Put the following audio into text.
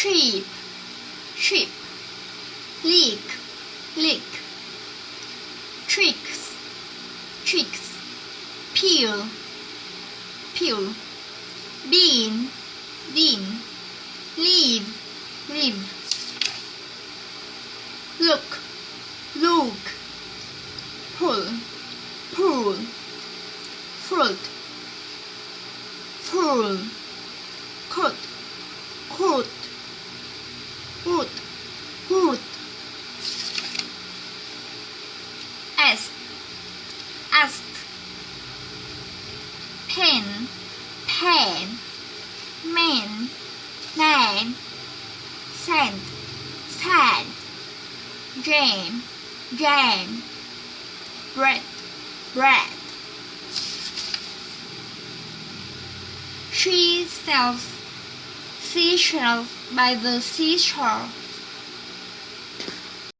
sheep, sheep. Leek, leek. Tricks, tricks. Peel, peel. Bean, bean. Leave, leave. Look, look. Pull, pull. Fruit, full. Coat, coat. Wood, wood. Ask, ask. Pen, pen. Man, man. Sand, sand. Jam, jam. Bread, bread. She sells seashells by the seashore.